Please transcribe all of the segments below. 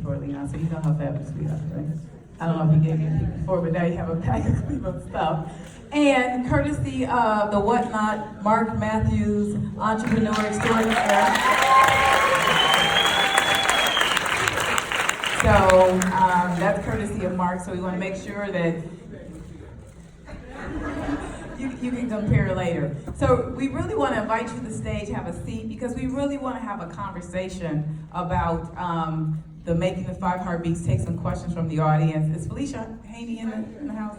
before, Leon, so you know how fabulous we are, right? I don't know if he gave you a peek before, but now you have a pack of Cleveland stuff. And courtesy of the Whatnot, Mark Matthews, entrepreneur extraordinaire. So that's courtesy of Mark, so we want to make sure that you can compare later. So we really want to invite you to the stage, have a seat, because we really want to have a conversation about the Making the Five Heartbeats, take some questions from the audience. Is Felicia Haney in the house?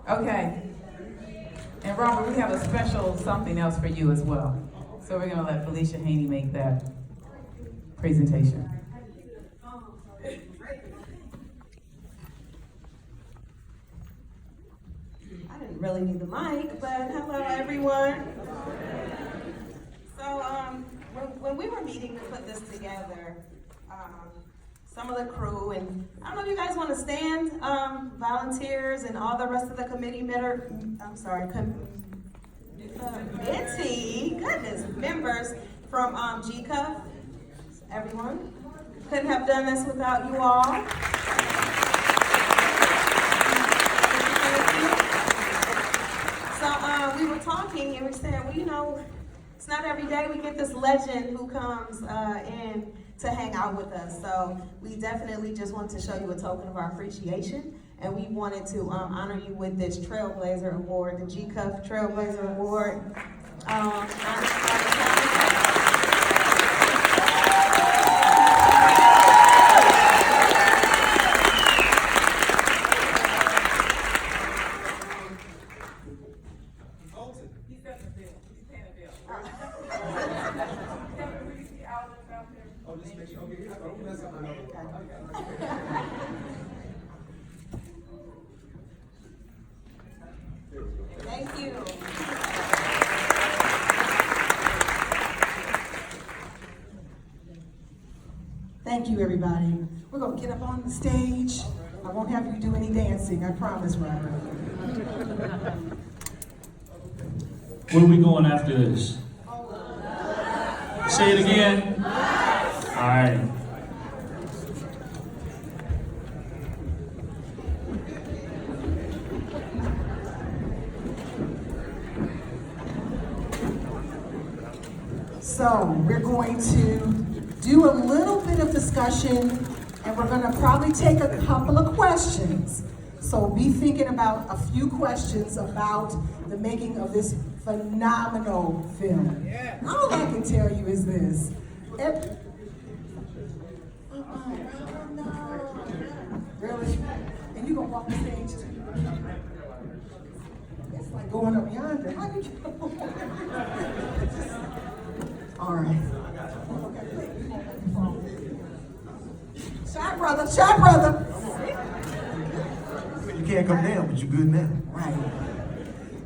Okay. And Robert, we have a special something else for you as well. So we're going to let Felicia Haney make that presentation. I didn't really need the mic, but hello everyone. So when we were meeting to put this together, some of the crew, and I don't know if you guys want to stand, volunteers and all the rest of the committee members, members from GCUF, everyone. Couldn't have done this without you all. So we were talking and we said, well, you know, it's not every day we get this legend who comes in to hang out with us. So we definitely just want to show you a token of our appreciation, and we wanted to honor you with this Trailblazer Award, the GCUF Trailblazer Award. Thank you. Thank you, everybody. We're going to get up on the stage. I won't have you do any dancing, I promise, Robert. Where are we going after this? Say it again. All right. So we're going to do a little bit of discussion, and we're going to probably take a couple of questions. So be thinking about a few questions about the making of this phenomenal film. Yeah. All I can tell you is this. Really? And you gonna walk the stage too? It's like going up yonder. How you go? All right. Shy brother, shy brother. You can't come down, but you're good now. Right.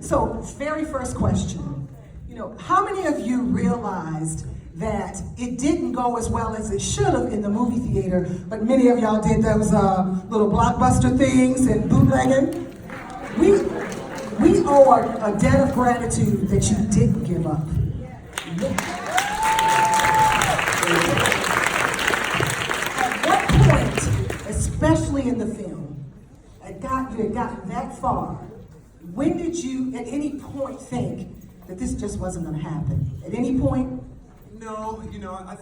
So, very first question. You know, how many of you realized that it didn't go as well as it should have in the movie theater, but many of y'all did those little blockbuster things and bootlegging? We owe a debt of gratitude that you didn't give up. At what point, especially in the film, you had gotten that far, when did you at any point think that this just wasn't going to happen? At any point? No, I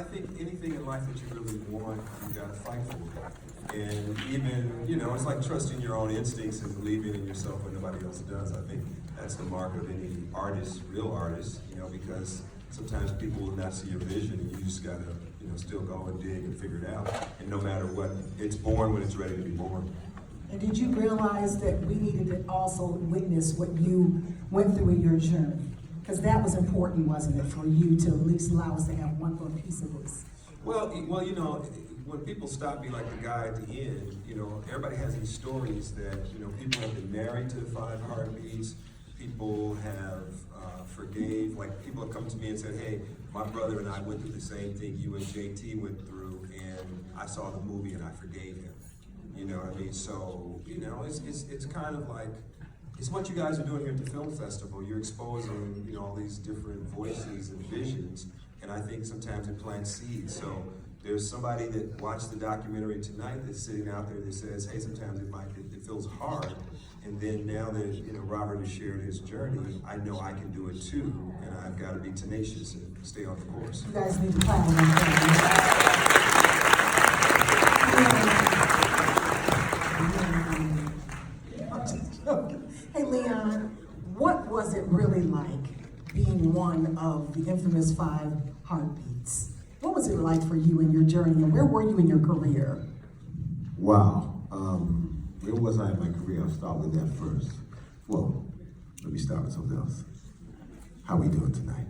think anything in life that you really want, you gotta fight for. And even, it's like trusting your own instincts and believing in yourself when nobody else does. I think that's the mark of any artist, real artist, because sometimes people will not see your vision and you just gotta, still go and dig and figure it out. And no matter what, it's born when it's ready to be born. And did you realize that we needed to also witness what you went through in your journey? Because that was important, wasn't it, for you to at least allow us to have one little piece of this? Well, when people stop me, like the guy at the end, everybody has these stories that, people have been married to the Five Heartbeats, people have forgave, like people have come to me and said, hey, my brother and I went through the same thing you and JT went through, and I saw the movie and I forgave him. You know what I mean? So, it's kind of like, it's what you guys are doing here at the film festival. You're exposing, all these different voices and visions and I think sometimes it plants seeds. So there's somebody that watched the documentary tonight that's sitting out there that says, hey, sometimes it feels hard. And then now that Robert has shared his journey, I know I can do it too, and I've got to be tenacious and stay on the course. You guys need to clap on that. Hey, Leon, what was it really like being one of the infamous 5 heartbeats? What was it like for you in your journey, and where were you in your career? Wow. Where was I in my career? I'll start with that first. Well, let me start with something else. How we doing tonight?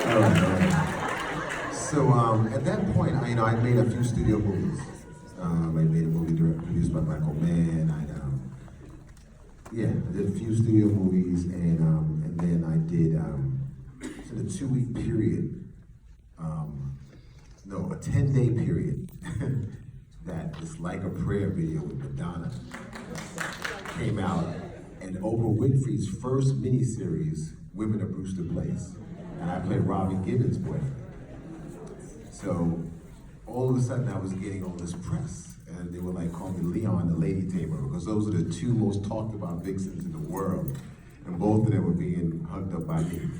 All right. So at that point, I made a few studio movies. I made a movie produced by Michael Mann. I did a few studio movies, and then I did in a 2-week period. A 10-day period. That It's Like a Prayer video with Madonna came out, and Oprah Winfrey's first miniseries, Women of Brewster Place, and I played Robin Gibbons' boyfriend. So all of a sudden I was getting all this press, and they were like calling me Leon the Lady Tamer, because those are the 2 most talked about vixens in the world, and both of them were being hugged up by me.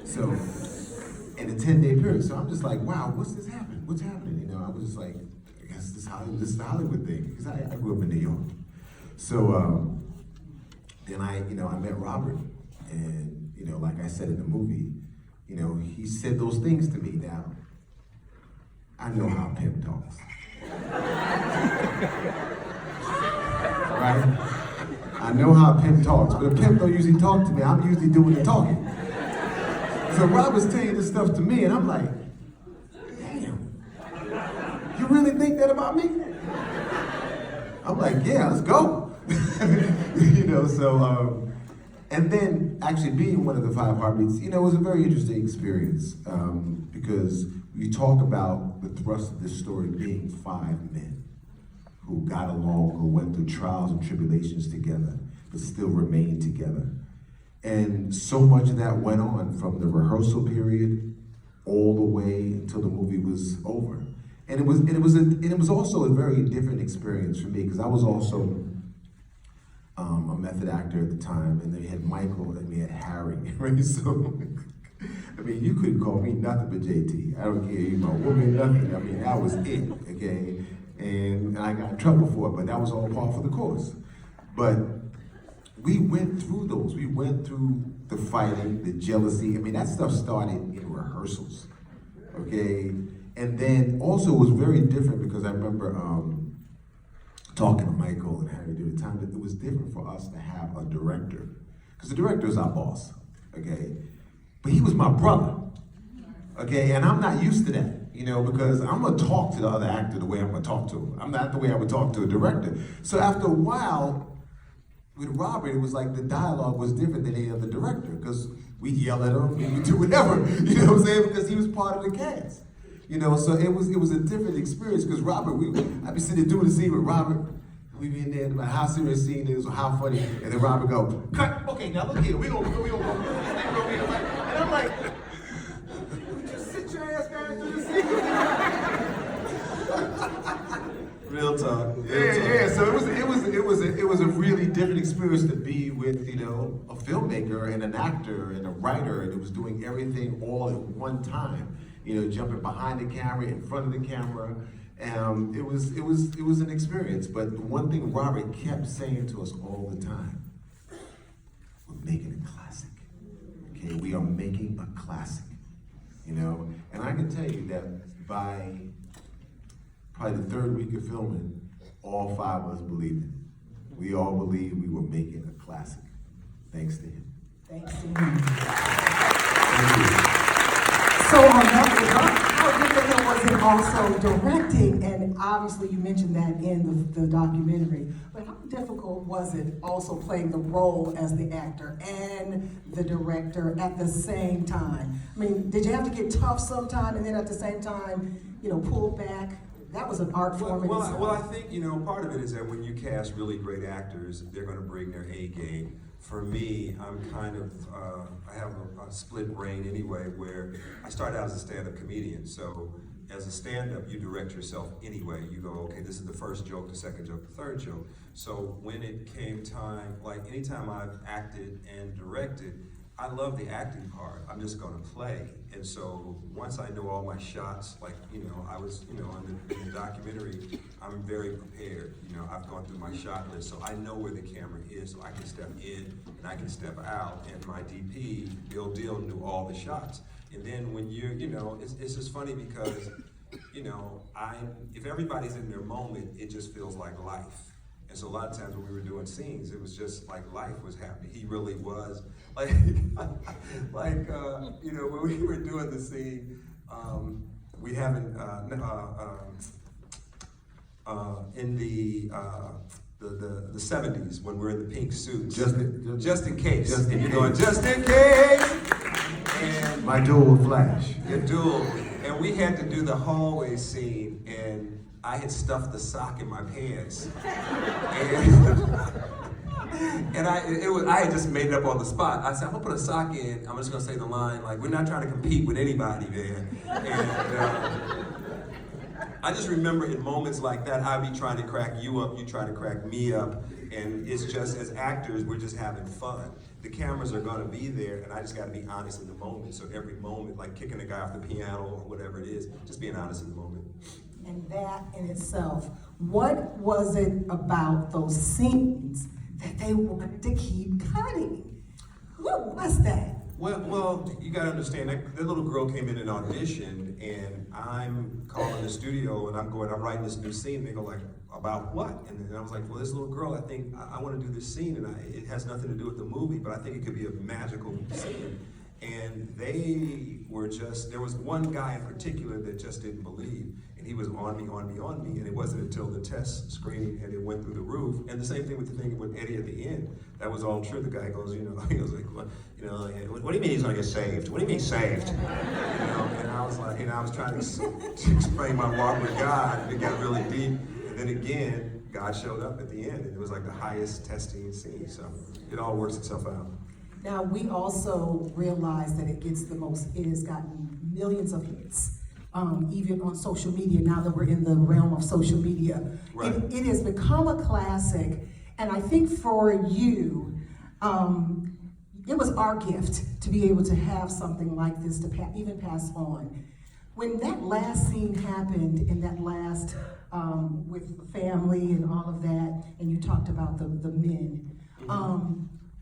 So in a 10-day period, so I'm just like, wow, what's happening? What's happening? I was just like, I guess this is the Hollywood thing, because I grew up in New York. So then I met Robert, and like I said in the movie, he said those things to me. Now, I know how a pimp talks. Right? I know how a pimp talks, but a pimp don't usually talk to me. I'm usually doing the talking. So Robert's saying this stuff to me, and I'm like, damn, you really think that about me? I'm like, yeah, let's go. And then actually being one of the 5 heartbeats, it was a very interesting experience, because we talk about the thrust of this story being 5 men who got along, who went through trials and tribulations together, but still remained together. And so much of that went on from the rehearsal period all the way until the movie was over. And it was also a very different experience for me, because I was also a method actor at the time, and then we had Michael and we had Harry, right? So, you could call me nothing but JT. I don't care, woman, nothing. That was it, okay? And I got in trouble for it, but that was all par for the course. But we went through those. We went through the fighting, the jealousy. That stuff started in rehearsals, okay? And then also it was very different, because I remember talking to Michael and Harry during the time, that it was different for us to have a director, because the director is our boss, okay? But he was my brother, okay? And I'm not used to that, because I'm gonna talk to the other actor the way I'm gonna talk to him. I'm not the way I would talk to a director. So after a while, with Robert, it was like the dialogue was different than any other director, because we yell at him, we do whatever, because he was part of the cast. So it was a different experience, because Robert, I'd be sitting there doing the scene with Robert, we be in there about how serious the scene is or how funny, and then Robert go, cut, okay, now look here, we gonna go, and I'm like, just sit your ass down and do the scene. Real talk. Yeah. So it was a really different experience to be with, a filmmaker and an actor and a writer, and it was doing everything all at one time. Jumping behind the camera, in front of the camera. It was an experience. But the one thing Robert kept saying to us all the time, we're making a classic. Okay, we are making a classic. And I can tell you that by probably the 3rd week of filming, all 5 of us believed it. We all believed we were making a classic. Thanks to him. Thanks to him. Thank you. So how difficult was it also directing? And obviously you mentioned that in the documentary, but how difficult was it also playing the role as the actor and the director at the same time? Did you have to get tough sometime and then at the same time, pull back? That was an art form in itself. Well, I think, part of it is that when you cast really great actors, they're going to bring their A game. for me, I'm kind of, I have a split brain anyway, where I started out as a stand-up comedian. So as a stand-up, you direct yourself anyway. You go, okay, this is the first joke, the second joke, the third joke. So when it came time, like anytime I've acted and directed, I love the acting part. I'm just gonna play. And so once I know all my shots, like, I was, in the documentary, I'm very prepared. I've gone through my shot list, so I know where the camera is, so I can step in and I can step out. And my DP, Bill Dill, knew all the shots. And then when you're, it's just funny because, if everybody's in their moment, it just feels like life. And so a lot of times when we were doing scenes, it was just like life was happening. He really was like, when we were doing the scene, we haven't in the 70s when we're in the pink suits. Just in case. And you're going, just in case. And My dual flash. your duel, and we had to do the hallway scene, and I had stuffed the sock in my pants, and I had just made it up on the spot. I said, I'm gonna put a sock in. I'm just gonna say the line like, "We're not trying to compete with anybody, man." And I just remember in moments like that, I'd be trying to crack you up, you trying to crack me up, and it's just as actors, we're just having fun. The cameras are gonna be there, and I just gotta be honest in the moment. So every moment, like kicking a guy off the piano or whatever it is, just being honest in the moment. And that in itself, what was it about those scenes that they wanted to keep cutting? What was that? Well, you gotta understand, that little girl came in and auditioned, and I'm calling the studio, and I'm writing this new scene, and they go like, about what? And then I was like, well, this little girl, I think, I wanna do this scene, and it has nothing to do with the movie, but I think it could be a magical scene. And they were there was one guy in particular that just didn't believe, and he was on me, and it wasn't until the test screening and it went through the roof. And the same thing with the thing with Eddie at the end. That was all true. The guy goes, he goes like, what do you mean he's gonna get saved? What do you mean saved? And I was like, I was trying to explain my walk with God, and it got really deep. And then again, God showed up at the end, and it was like the highest testing scene. So it all works itself out. Now, we also realize that it has gotten millions of hits, even on social media, now that we're in the realm of social media. Right. It has become a classic, and I think for you, it was our gift to be able to have something like this to even pass on. When that last scene happened, in that last, with the family and all of that, and you talked about the men,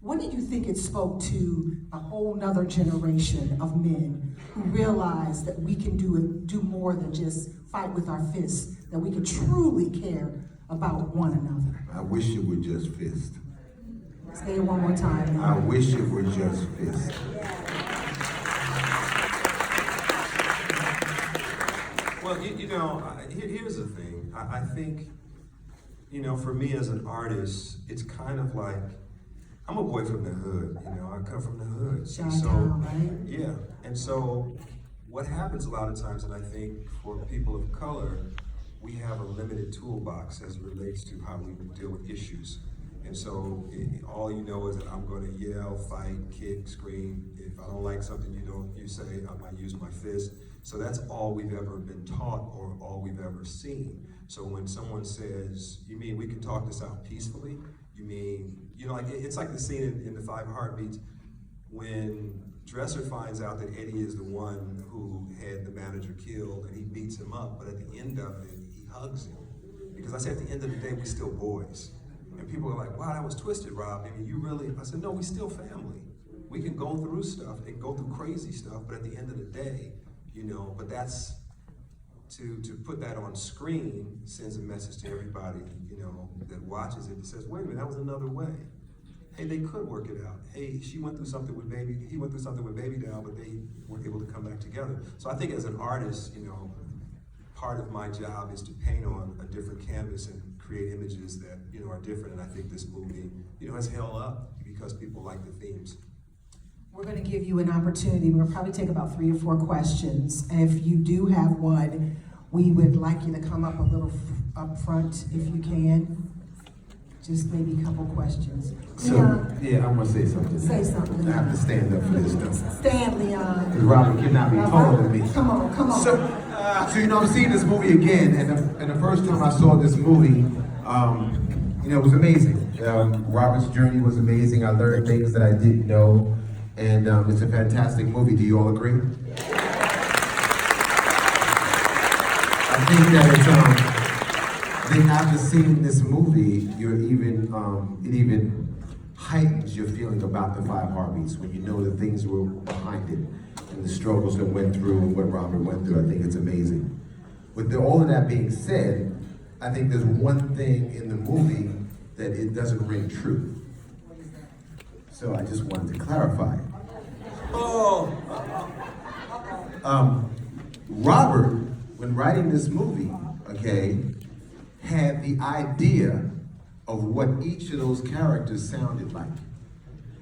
what do you think it spoke to a whole nother generation of men who realize that we can do more than just fight with our fists, that we can truly care about one another? I wish it were just fist. Say it one more time. I wish it were just fist. Well, here's the thing. I think, for me as an artist, it's kind of like, I'm a boy from the hood, I come from the hood. Shout out, right? Yeah, and so what happens a lot of times, and I think for people of color, we have a limited toolbox as it relates to how we deal with issues. And so all you know is that I'm gonna yell, fight, kick, scream. If I don't like something you say, I might use my fist. So that's all we've ever been taught or all we've ever seen. So when someone says, you mean we can talk this out peacefully? You mean, it's like the scene in the 5 Heartbeats when Dresser finds out that Eddie is the one who had the manager killed, and he beats him up, but at the end of it, he hugs him. Because I said, at the end of the day, we're still boys. And people are like, wow, that was twisted, Rob. I mean, you really, I said, no, we still family. We can go through stuff and go through crazy stuff, but at the end of the day, but that's, to put that on screen sends a message to everybody, that watches it that says, wait a minute, that was another way. Hey, they could work it out. Hey, he went through something with Baby Doll, but they weren't able to come back together. So I think as an artist, part of my job is to paint on a different canvas and create images that, are different. And I think this movie, has held up because people like the themes. We're going to give you an opportunity. We'll probably take about 3 or 4 questions. And if you do have one, we would like you to come up a little up front if you can. just maybe a couple questions. So, Leon, yeah, I want to say something. say something, I have to Leon. stand up for this stuff. Stand, Leon. Because Robert cannot be taller than me. Come on, come on. So you know, I'm seeing this movie again, and the first time I saw this movie, you know, it was amazing. Robert's journey was amazing. I learned things that I didn't know, and it's a fantastic movie. Do you all agree? I think that it's then after seeing this movie, you're even it even heightens your feeling about the Five Heartbeats when you know the things were behind it and the struggles that went through and what Robert went through. I think it's amazing. With all of that being said, I think there's one thing in the movie that it doesn't ring true. So I just wanted to clarify. Robert, when writing this movie, okay, had the idea of what each of those characters sounded like.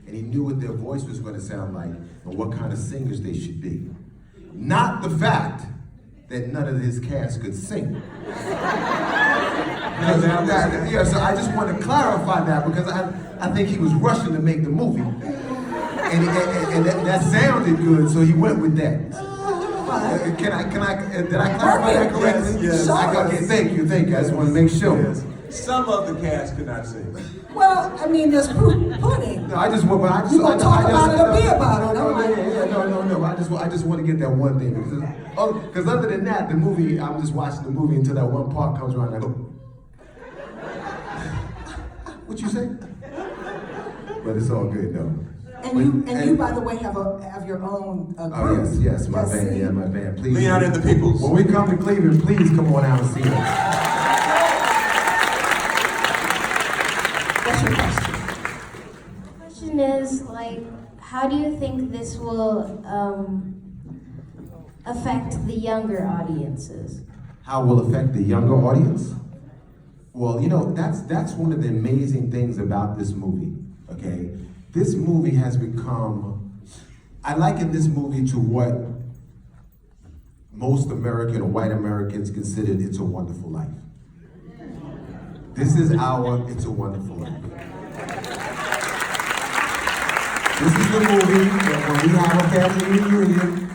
And he knew what their voice was going to sound like and what kind of singers they should be. Not the fact that none of his cast could sing. Yeah, so I just want to clarify that because I think he was rushing to make the movie. And that sounded good, so he went with that. Did I clarify that correctly? Yes. Okay, thank you. I just want to make sure. Yes. Some of the cast could not sing. Well, I mean, there's proof pudding. No, I just want. You gonna talk about it or be about it? No. I just want to get that one thing because other than that, the movie. I'm just watching the movie until that one part comes around. And I go, what you say? But it's all good though. And you, by the way, have your own group. Oh yes, my band. Yeah, my band. Please, Leon and the Peoples. When we come to Cleveland, please come on out and see us. What's your question? The question is, like, how do you think this will affect the younger audiences? How will affect the younger audience? Well, you know, that's one of the amazing things about this movie, okay? This movie has become, I liken this movie to what most American or white Americans considered It's a Wonderful Life. This is our It's a Wonderful Life. This is the movie that when we have a family reunion,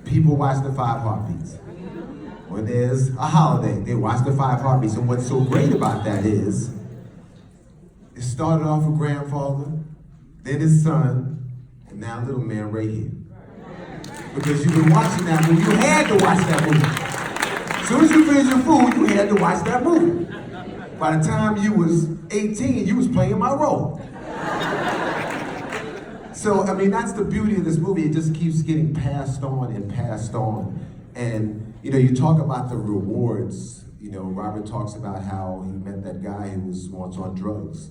people watch the Five Heartbeats. When there's a holiday, they watch the Five Heartbeats. And what's so great about that is, it started off with grandfather, then his son, and now little man right here. Because you've been watching that movie, you had to watch that movie. As soon as you finished your food, you had to watch that movie. By the time you was 18, you was playing my role. So, I mean, that's the beauty of this movie. It just keeps getting passed on and passed on. And, you know, you talk about the rewards. You know, Robert talks about how he met that guy who was once on drugs.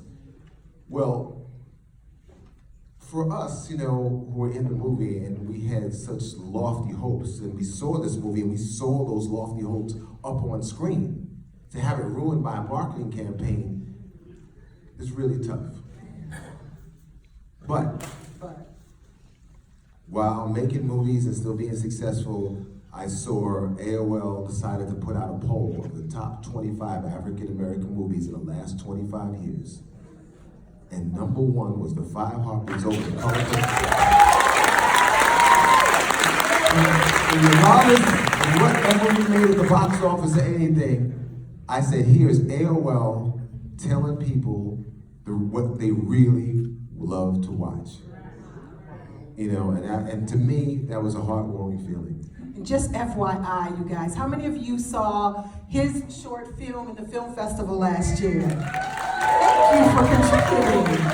Well, for us, you know, who were in the movie and we had such lofty hopes, and we saw this movie and we saw those lofty hopes up on screen, to have it ruined by a marketing campaign is really tough. But while making movies and still being successful, I saw AOL decided to put out a poll of the top 25 African American movies in the last 25 years. And number one was the Five Heartbeats over the color. And regardless of whatever we made at the box office or anything, I said, here's AOL telling people what they really love to watch. You know, and to me, that was a heartwarming feeling. And just FYI, you guys, how many of you saw his short film in the film festival last year? Thank you for contributing.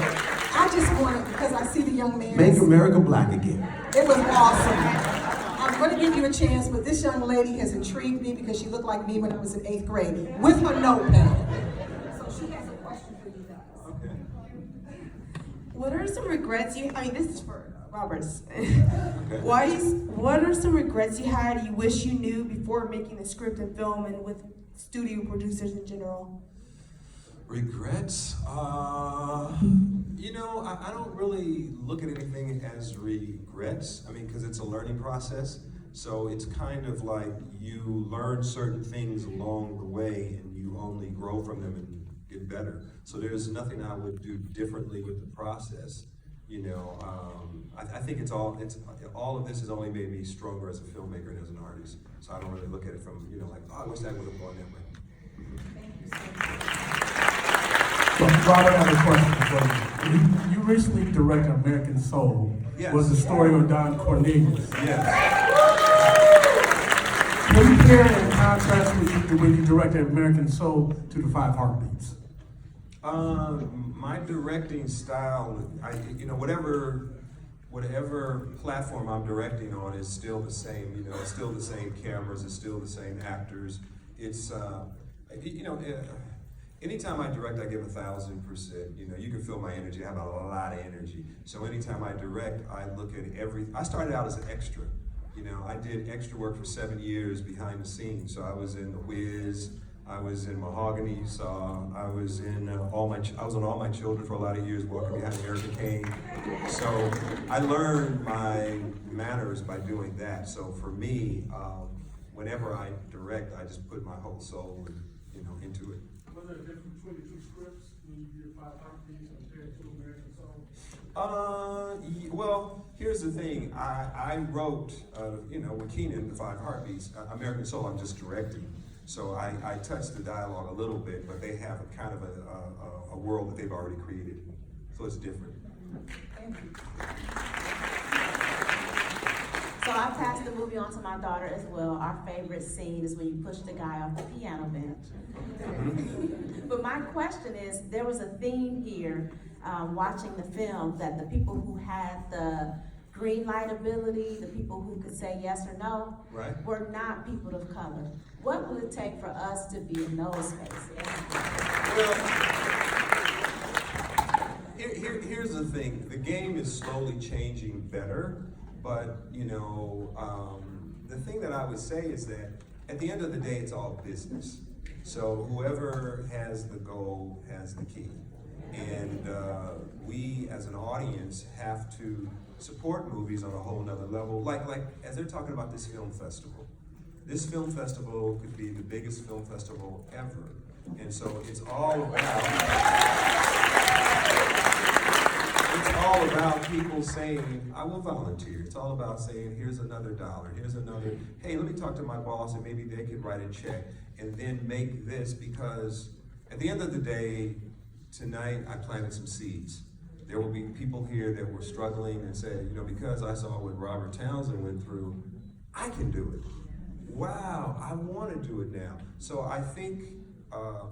I just wanted, because I see the young man. Make America Black again. It was awesome. I'm going to give you a chance, but this young lady has intrigued me because she looked like me when I was in 8th grade with her notepad. So she has a question for you guys. Okay. What are some regrets you, I mean, this is for Roberts. Okay. What are some regrets you had you wish you knew before making the script and film and with studio producers in general? Regrets? You know, I don't really look at anything as regrets. I mean, because it's a learning process. So it's kind of like you learn certain things along the way and you only grow from them and get better. So there's nothing I would do differently with the process. You know, I think all of this has only made me stronger as a filmmaker and as an artist. So I don't really look at it from, you know, like, oh, I wish that would have gone that way. Robert, I have a question for you. You recently directed American Soul. Yes. Was the story of Don Cornelius. Yes. Compare and contrast with when you directed American Soul to the Five Heartbeats. My directing style, whatever platform I'm directing on is still the same. You know, it's still the same cameras, it's still the same actors. It's, anytime I direct, I give 1,000%. You know, you can feel my energy. I have a lot of energy. So anytime I direct, I look at I started out as an extra. You know, I did extra work for 7 years behind the scenes. So I was in The Wiz, I was in Mahogany, you saw. I was in I was on All My Children for a lot of years, walking behind Erica Kane. So I learned my manners by doing that. So for me, whenever I direct, I just put my whole soul, into it. Was there a difference between the two scripts when you did Five Heartbeats compared to American Soul? Well, here's the thing. I wrote, with Keenan, the Five Heartbeats. American Soul, I'm just directing. So I touched the dialogue a little bit, but they have a kind of a world that they've already created. So it's different. So I passed the movie on to my daughter as well. Our favorite scene is when you push the guy off the piano bench. But my question is, there was a theme here watching the film that the people who had the green light ability, the people who could say yes or no, right, were not people of color. What will it take for us to be in those spaces? Well, here's the thing. The game is slowly changing better, but the thing that I would say is that at the end of the day, it's all business. So whoever has the goal has the key. And we as an audience have to support movies on a whole nother level. Like as they're talking about this film festival. This film festival could be the biggest film festival ever. And so it's all about people saying, I will volunteer. It's all about saying, here's another $1, here's another, hey, let me talk to my boss and maybe they could write a check and then make this, because at the end of the day, tonight I planted some seeds. There will be people here that were struggling and said, because I saw what Robert Townsend went through, I can do it. Wow, I want to do it now. So I think, I'm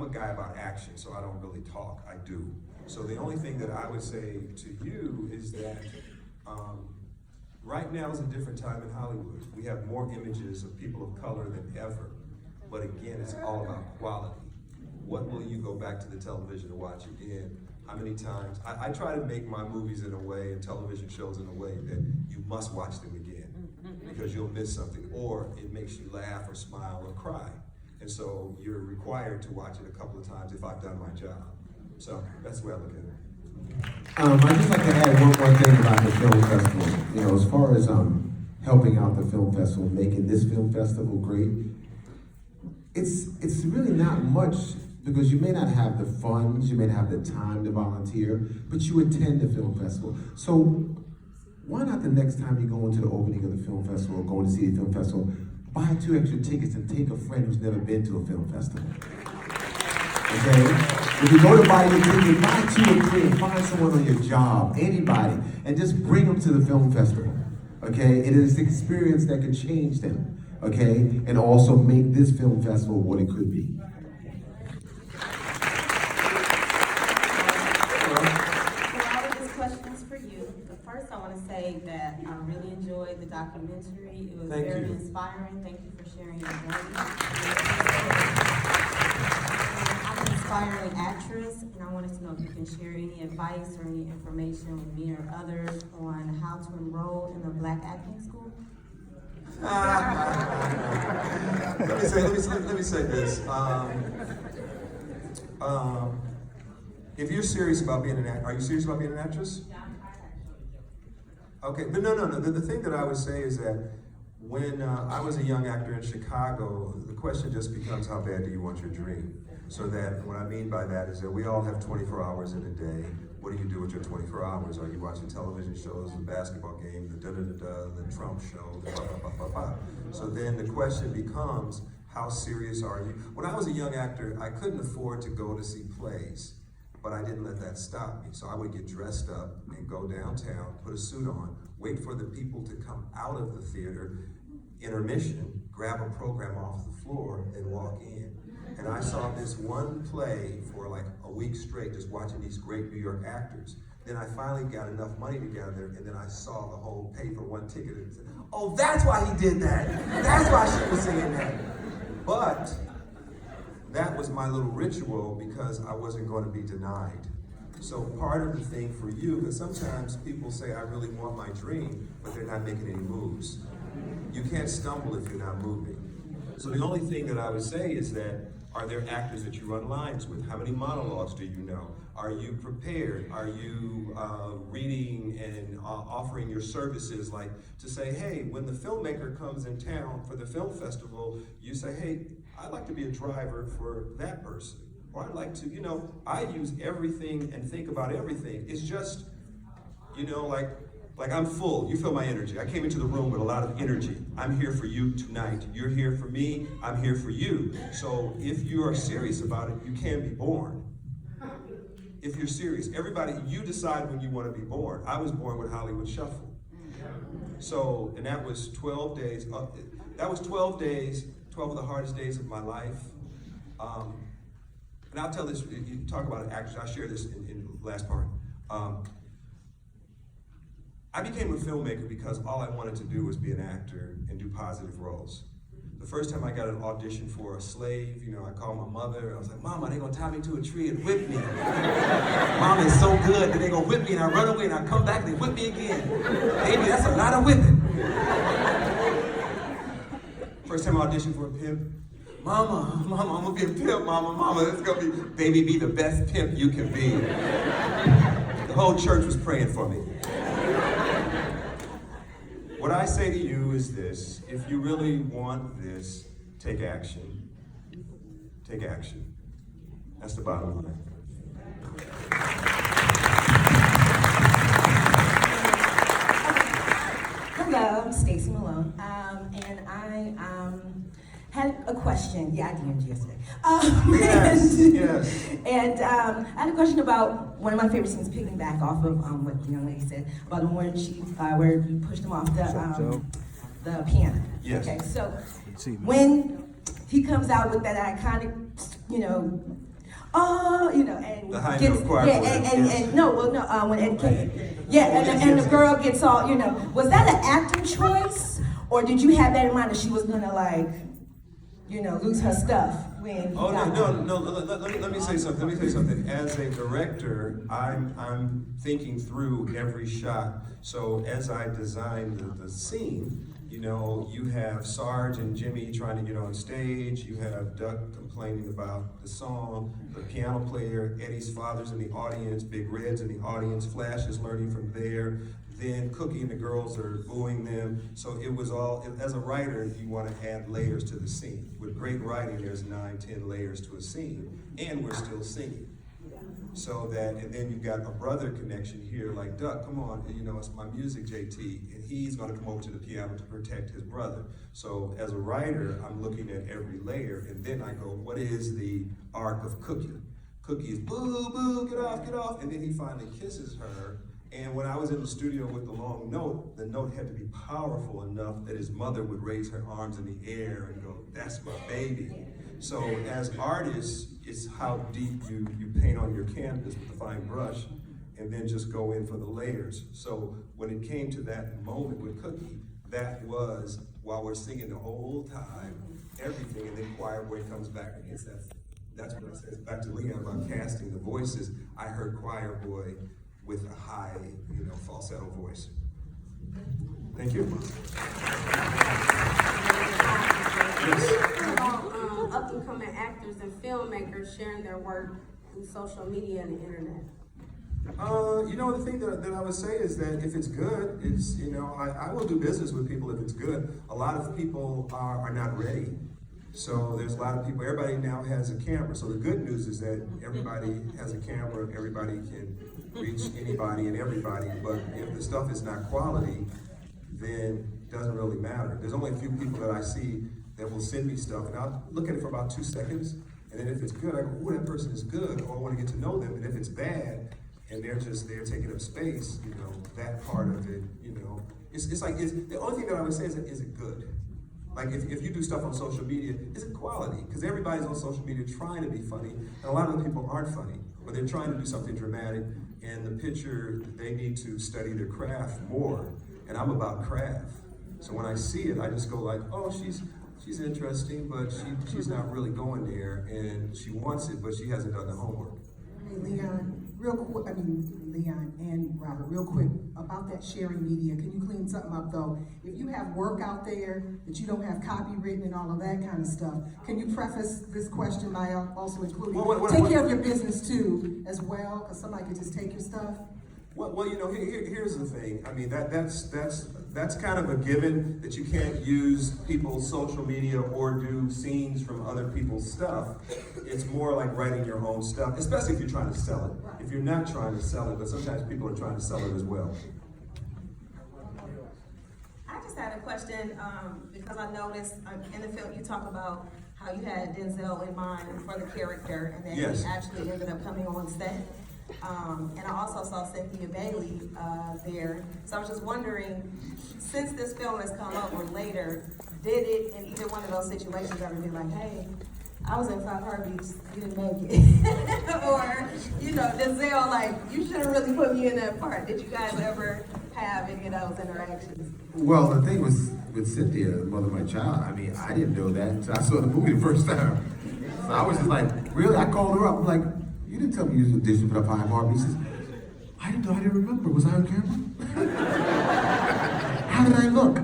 a guy about action, so I don't really talk, I do. So the only thing that I would say to you is that right now is a different time in Hollywood. We have more images of people of color than ever. But again, it's all about quality. What will you go back to the television to watch again? How many times? I try to make my movies in a way and television shows in a way that you must watch them again because you'll miss something, or it makes you laugh or smile or cry. And so you're required to watch it a couple of times if I've done my job. So that's the way I look at it. I'd just like to add one more thing about the film festival. As far as helping out the film festival, making this film festival great, it's really not much, because you may not have the funds, you may not have the time to volunteer, but you attend the film festival. So why not the next time you go into the opening of the film festival or going to see the film festival, buy 2 extra tickets and take a friend who's never been to a film festival. Okay? If you go to buy your ticket, buy 2 or 3 and find someone on your job, anybody, and just bring them to the film festival. Okay? It is the experience that could change them. Okay? And also make this film festival what it could be. First, I want to say that I really enjoyed the documentary. It was Thank very you. inspiring. Thank you for sharing your journey. I'm an aspiring actress, and I wanted to know if you can share any advice or any information with me or others on how to enroll in the Black Acting School. Let me say this. If you're serious about being are you serious about being an actress? Okay, but no. The thing that I would say is that When I was a young actor in Chicago, the question just becomes, how bad do you want your dream? So that, what I mean by that is that we all have 24 hours in a day. What do you do with your 24 hours? Are you watching television shows, the basketball game, the da-da-da-da, the Trump show, the ba-ba-ba-ba-ba? So then the question becomes, how serious are you? When I was a young actor, I couldn't afford to go to see plays, but I didn't let that stop me. So I would get dressed up and go downtown, put a suit on, wait for the people to come out of the theater, intermission, grab a program off the floor, and walk in. And I saw this one play for like a week straight, just watching these great New York actors. Then I finally got enough money together, and then I saw the whole pay for one ticket and said, oh, that's why he did that. That's why she was singing that. But that was my little ritual because I wasn't going to be denied. So part of the thing for you, because sometimes people say, I really want my dream, but they're not making any moves. You can't stumble if you're not moving. So the only thing that I would say is that, are there actors that you run lines with? How many monologues do you know? Are you prepared? Are you reading and offering your services, like to say, hey, when the filmmaker comes in town for the film festival, you say, hey, I'd like to be a driver for that person. Or I'd like to, you know, I use everything and think about everything. It's just, you know, like I'm full. You feel my energy. I came into the room with a lot of energy. I'm here for you tonight. You're here for me. I'm here for you. So if you are serious about it, you can be born. If you're serious, everybody, you decide when you want to be born. I was born with Hollywood Shuffle. So, and that was 12 days. That was 12 days, 12 of the hardest days of my life. And I'll tell this, you talk about it, actually, I'll share this in the last part. I became a filmmaker because all I wanted to do was be an actor and do positive roles. The first time I got an audition for a slave, you know, I called my mother. I was like, Mama, they're gonna tie me to a tree and whip me. Mama, it's so good that they're gonna whip me, and I run away and I come back and they whip me again. Baby, that's a lot of whipping. First time I auditioned for a pimp. Mama, I'm gonna be a pimp, Mama, it's gonna be, baby, be the best pimp you can be. The whole church was praying for me. What I say to you is this: if you really want this, take action. Take action. That's the bottom line. Hello, I'm Stacey Malone, and I had a question. Yeah, I DM'd you yesterday. Yes. And I had a question about one of my favorite scenes, picking back off of what the young lady said about the one where you pushed him off the piano. Yes. Okay, so when he comes out with that iconic, and The high gets, note choir voice, when Ed came, and the girl gets all, was that an acting choice, or did you have that in mind that she was gonna lose her stuff when? Oh no! Let me say something. As a director, I'm thinking through every shot. So as I designed the scene, you have Sarge and Jimmy trying to get on stage. You have Duck complaining about the song. The piano player, Eddie's father's in the audience. Big Red's in the audience. Flash is learning from there. Then Cookie and the girls are booing them. So it was all, as a writer, you want to add layers to the scene. With great writing, there's 9, 10 layers to a scene, and we're still singing. So that, and then you've got a brother connection here, like Duck, come on, it's my music, JT, and he's gonna come over to the piano to protect his brother. So as a writer, I'm looking at every layer, and then I go, what is the arc of Cookie? Cookie is boo, boo, get off, and then he finally kisses her. And when I was in the studio with the long note, the note had to be powerful enough that his mother would raise her arms in the air and go, that's my baby. So as artists, it's how deep you paint on your canvas with a fine brush, and then just go in for the layers. So when it came to that moment with Cookie, that was, while we're singing the whole time, everything, and then choir boy comes back and hits that. That's what I said back to Leon about casting the voices. I heard choir boy with a high, falsetto voice. Thank you. Up-and-coming actors and filmmakers sharing their work through social media and the internet. You know, the thing that I would say is that if it's good, it's, you know, I will do business with people if it's good. A lot of people are not ready. So there's a lot of people, everybody now has a camera. So the good news is that everybody has a camera, everybody can reach anybody and everybody. But if the stuff is not quality, then it doesn't really matter. There's only a few people that I see that will send me stuff, and I'll look at it for about 2 seconds. And then if it's good, I go, oh, that person is good, or I want to get to know them. And if it's bad, and they're just there taking up space, you know, that part of it, you know, it's like, the only thing that I would say is it good? Like if you do stuff on social media, is it quality? Because everybody's on social media trying to be funny, and a lot of the people aren't funny, but they're trying to do something dramatic, and the picture, they need to study their craft more, and I'm about craft. So when I see it, I just go like, oh, she's interesting, but she's not really going there, and she wants it, but she hasn't done the homework. Hey, Leon, real quick, Leon and Robert, real quick, about that sharing media, can you clean something up though? If you have work out there that you don't have copy written and all of that kind of stuff, can you preface this question by also including, take care of your business too, as well, because somebody could just take your stuff? Well, you know, here's the thing. I mean, that's kind of a given that you can't use people's social media or do scenes from other people's stuff. It's more like writing your own stuff, especially if you're trying to sell it. If you're not trying to sell it, but sometimes people are trying to sell it as well. I just had a question because I noticed in the film you talk about how you had Denzel in mind for the character, and that Yes. he actually ended up coming on set. And I also saw Cynthia Bailey there. So I was just wondering, since this film has come up or later, did it in either one of those situations ever be like, hey, I was in 5 Heartbeats, you didn't make it? Or, you know, Denzel, like, you should have really put me in that part. Did you guys ever have any of those interactions? Well, the thing was with Cynthia, the mother of my child, I mean, I didn't know that until I saw the movie the first time. So I was just like, really? I called her up. I'm like, you didn't tell me you was auditioning for the 5 Heartbeats. She says, I didn't know, I didn't remember. Was I on camera? How did I look?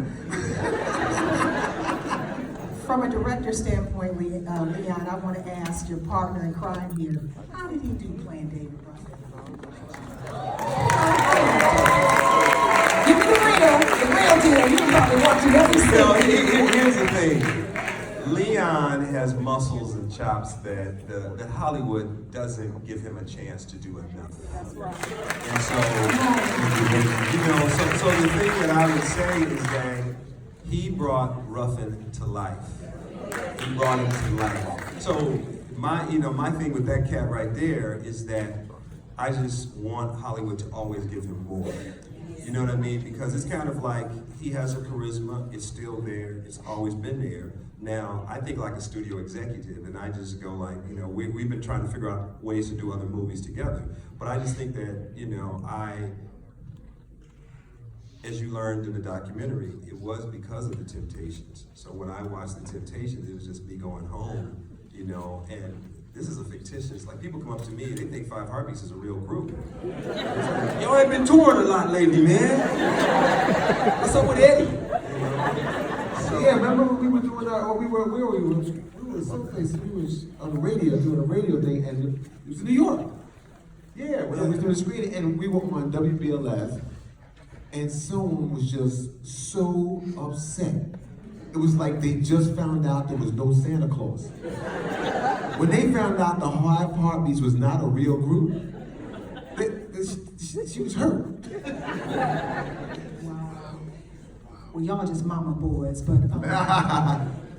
From a director standpoint, Leon, I want to ask your partner in crime here, how did he do playing David Ruffin? Give me the real deal. You can probably watch it every So single here's the thing. Leon has muscles and chops that Hollywood doesn't give him a chance to do enough. That's right. And so, you know, so the thing that I would say is that he brought Ruffin to life. He brought him to life. So my thing with that cat right there is that I just want Hollywood to always give him more. You know what I mean? Because it's kind of like he has a charisma, it's still there, it's always been there. Now, I think like a studio executive, and I just go like, you know, we've been trying to figure out ways to do other movies together. But I just think that, you know, as you learned in the documentary, it was because of the Temptations. So when I watched the Temptations, it was just me going home, you know, and this is a fictitious, like people come up to me, they think 5 Heartbeats is a real group. Yo, I've been touring a lot lately, man. What's up with Eddie? You know? So, Yeah, remember when we were doing we were someplace, we was on the radio, doing a radio thing, and it was in New York. Yeah, when I was doing the screening, and we were on WBLS, and someone was just so upset. It was like they just found out there was no Santa Claus. When they found out the 5 Heartbeats was not a real group, she was hurt. Wow. Well, y'all just mama boys, but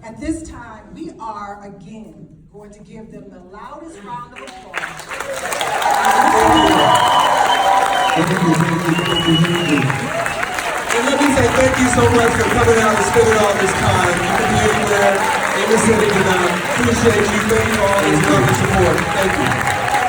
at this time, we are again going to give them the loudest round of applause. and let me say thank you so much for coming out and spending all this time. You can be anywhere in the city tonight. Appreciate you. Thank you for all this love and support. Thank you.